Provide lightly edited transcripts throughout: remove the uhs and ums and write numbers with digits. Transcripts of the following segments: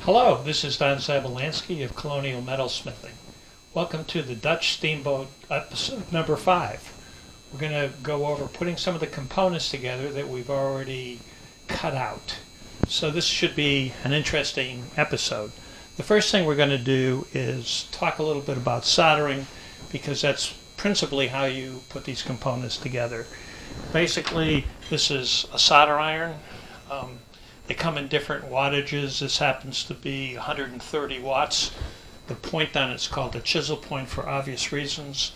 Hello, this is Don Zabolansky of Colonial Metalsmithing. Welcome to the Dutch Steamboat episode number 5. We're going to go over putting some of the components together that we've already cut out. So this should be an interesting episode. The first thing we're going to do is talk a little bit about soldering, because that's principally how you put these components together. Basically, this is a solder iron. They come in different wattages. This happens to be 130 watts. The point on it's called a chisel point for obvious reasons.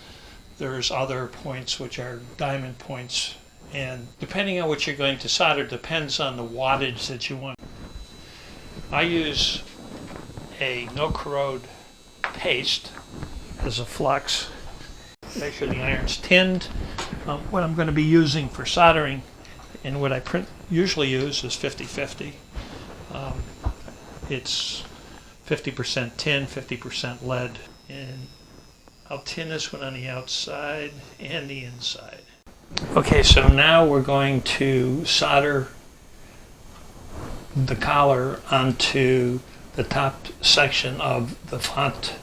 There's other points which are diamond points, and depending on what you're going to solder depends on the wattage that you want. I use a no corrode paste as a flux. Make sure the iron's tinned. What I'm going to be using for soldering and what I usually use is 50-50. It's 50% tin, 50% lead, and I'll tin this one on the outside and the inside. Okay, so now we're going to solder the collar onto the top section of the font.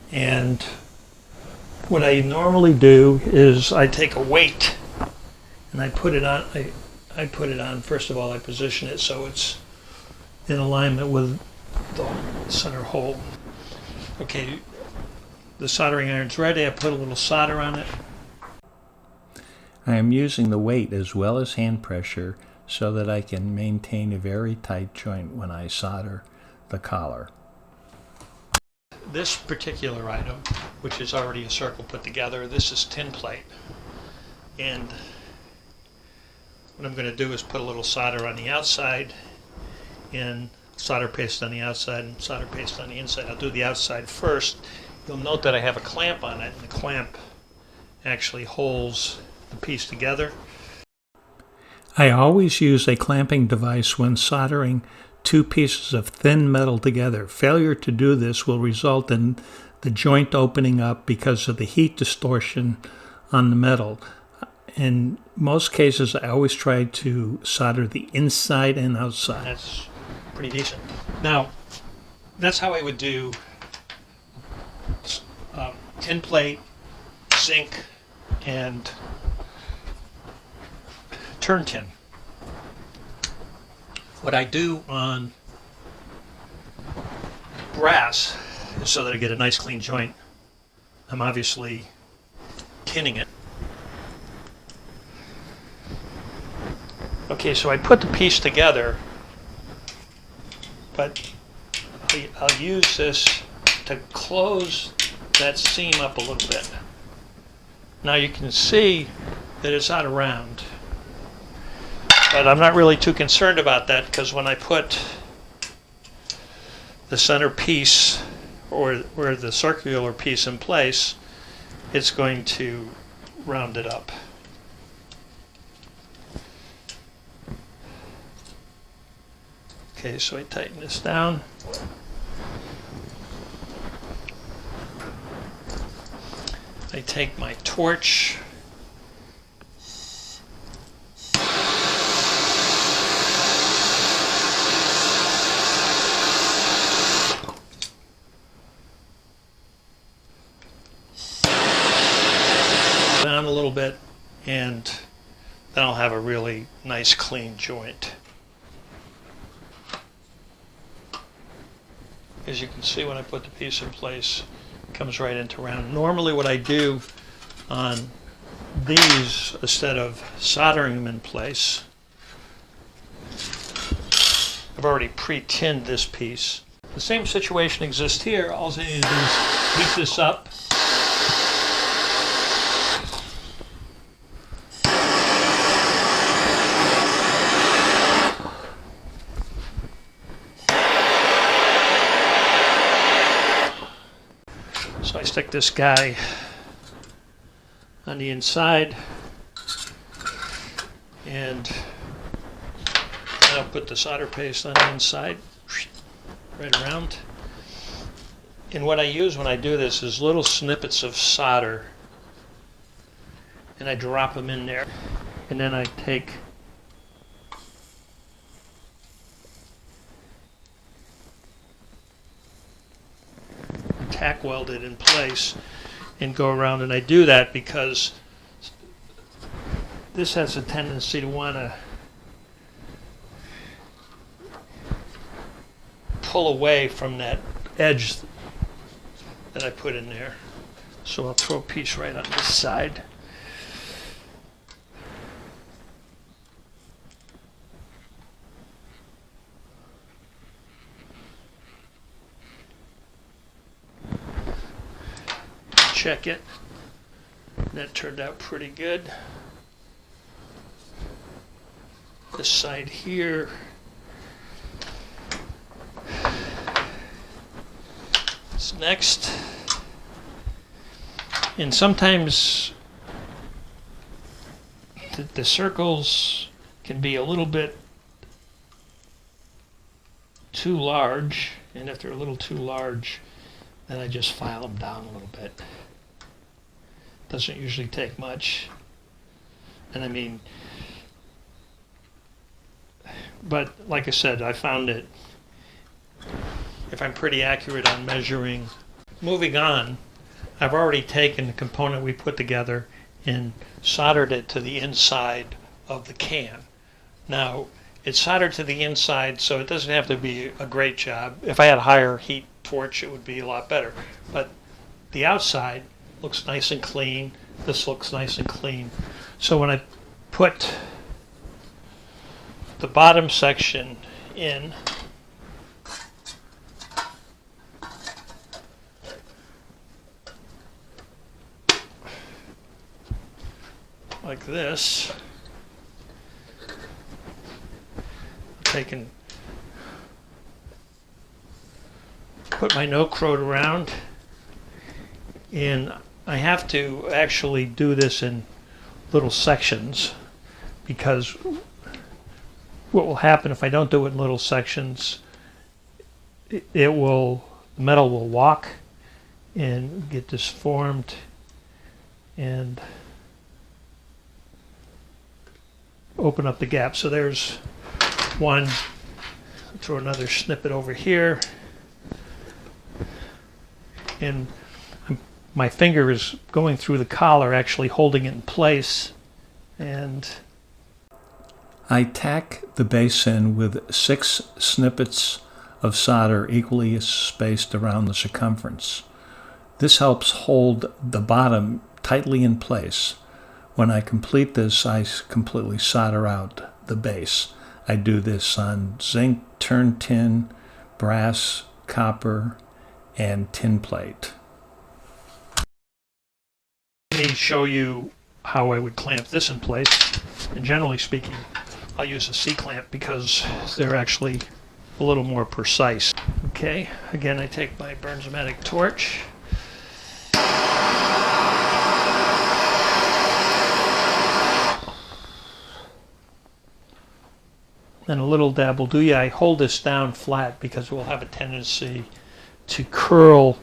And what I normally do is I take a weight and I put it on. I put it on. First of all, I position it so it's in alignment with the center hole. Okay, the soldering iron's ready. I put a little solder on it. I am using the weight as well as hand pressure so that I can maintain a very tight joint when I solder the collar. This particular item, which is already a circle put together, this is Tinplate. And what I'm going to do is put a little solder on the outside and solder paste on the outside and solder paste on the inside. I'll do the outside first. You'll note that I have a clamp on it, and the clamp actually holds the piece together. I always use a clamping device when soldering two pieces of thin metal together. Failure to do this will result in the joint opening up because of the heat distortion on the metal. In most cases, I always try to solder the inside and outside. That's pretty decent. Now, that's how I would do tin plate, zinc, and turn tin. What I do on brass is, so that I get a nice clean joint, I'm obviously tinning it. Okay, so I put the piece together, but I'll use this to close that seam up a little bit. Now you can see that it's out of round, but I'm not really too concerned about that, because when I put the center piece or the circular piece in place, it's going to round it up. Okay, so I tighten this down. I take my torch. Down a little bit, and then I'll have a really nice clean joint. As you can see, when I put the piece in place, it comes right into round. Normally what I do on these, instead of soldering them in place, I've already pre-tinned this piece. The same situation exists here. All I need to do is heat this up. So I stick this guy on the inside, and I'll put the solder paste on the inside, right around. And what I use when I do this is little snippets of solder, and I drop them in there. And then I take tack weld it in place and go around, and I do that because this has a tendency to want to pull away from that edge that I put in there. So I'll throw a piece right on this side. Check it. That turned out pretty good. This side here. This next. And sometimes the circles can be a little bit too large, and if they're a little too large, then I just file them down a little bit. Doesn't usually take much. And I mean, but like I said, I found that if I'm pretty accurate on measuring. Moving on, I've already taken the component we put together and soldered it to the inside of the can. Now, it's soldered to the inside, so it doesn't have to be a great job. If I had a higher heat torch, it would be a lot better. But the outside looks nice and clean. This looks nice and clean. So when I put the bottom section in, like this, put my note around, and I have to actually do this in little sections, because what will happen if I don't do it in little sections, the metal will walk and get disformed and open up the gap. So there's one. Throw another snippet over here, and my finger is going through the collar, actually holding it in place. And I tack the base in with 6 snippets of solder equally spaced around the circumference. This helps hold the bottom tightly in place. When I complete this, I completely solder out the base. I do this on zinc, turn tin, brass, copper, and tin plate. Let me show you how I would clamp this in place. And generally speaking, I'll use a C-clamp because they're actually a little more precise. Okay, again, I take my Bernzomatic torch. And a little dab will do ya. I hold this down flat because it will have a tendency to curl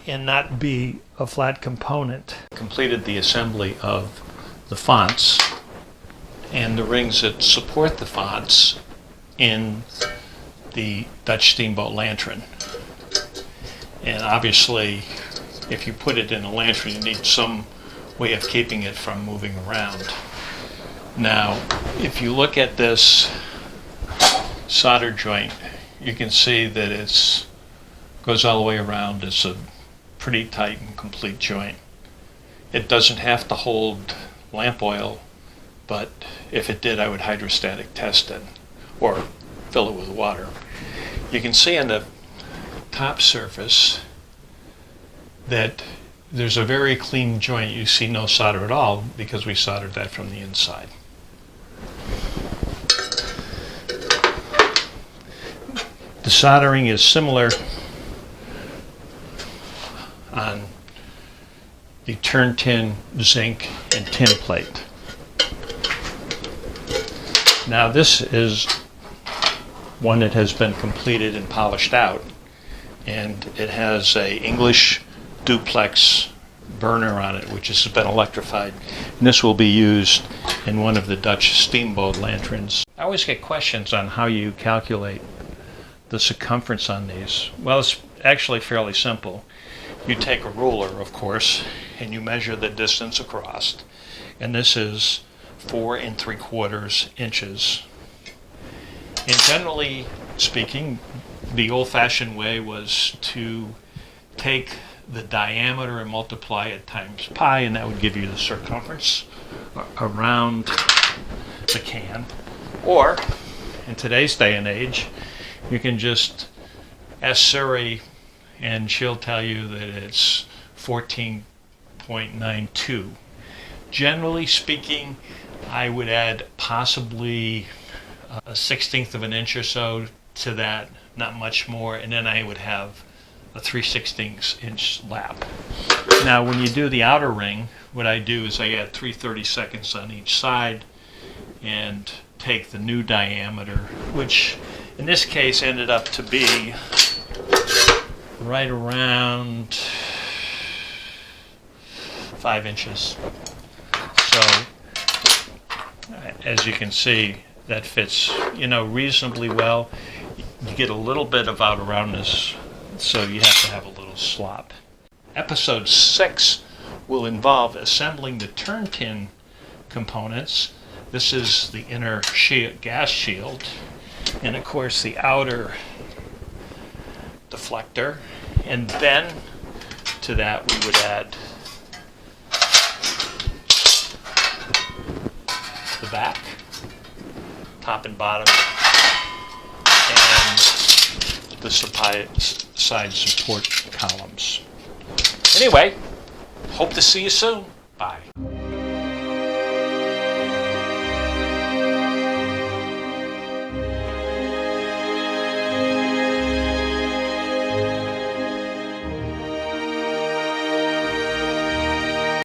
and not be a flat component. Completed the assembly of the fonts and the rings that support the fonts in the Dutch Steamboat Lantern. And obviously, if you put it in a lantern, you need some way of keeping it from moving around. Now, if you look at this solder joint, you can see that it goes all the way around. It's a pretty tight and complete joint. It doesn't have to hold lamp oil, but if it did, I would hydrostatic test it or fill it with water. You can see on the top surface that there's a very clean joint. You see no solder at all because we soldered that from the inside. The soldering is similar on the turn tin, zinc, and tin plate. Now this is one that has been completed and polished out. and it has a English duplex burner on it, which has been electrified. And this will be used in one of the Dutch Steamboat Lanterns. I always get questions on how you calculate the circumference on these. Well, it's actually fairly simple. You take a ruler, of course, and you measure the distance across. And this is 4 3/4 inches. And generally speaking, the old-fashioned way was to take the diameter and multiply it times pi, and that would give you the circumference around the can. Or, in today's day and age, you can just ask Siri and she'll tell you that it's 14.92. Generally speaking, I would add possibly a 1/16 of an inch or so to that, not much more, and then I would have a 3/16 inch lap. Now when you do the outer ring, what I do is I add 3/32 on each side and take the new diameter, which in this case ended up to be right around 5 inches. So as you can see, that fits, reasonably well. You get a little bit of outer roundness, so you have to have a little slop. Episode 6 will involve assembling the turn pin components. This is the inner gas shield, and of course the outer deflector, and then to that we would add the back, top and bottom, and the side support columns. Anyway, hope to see you soon. Bye.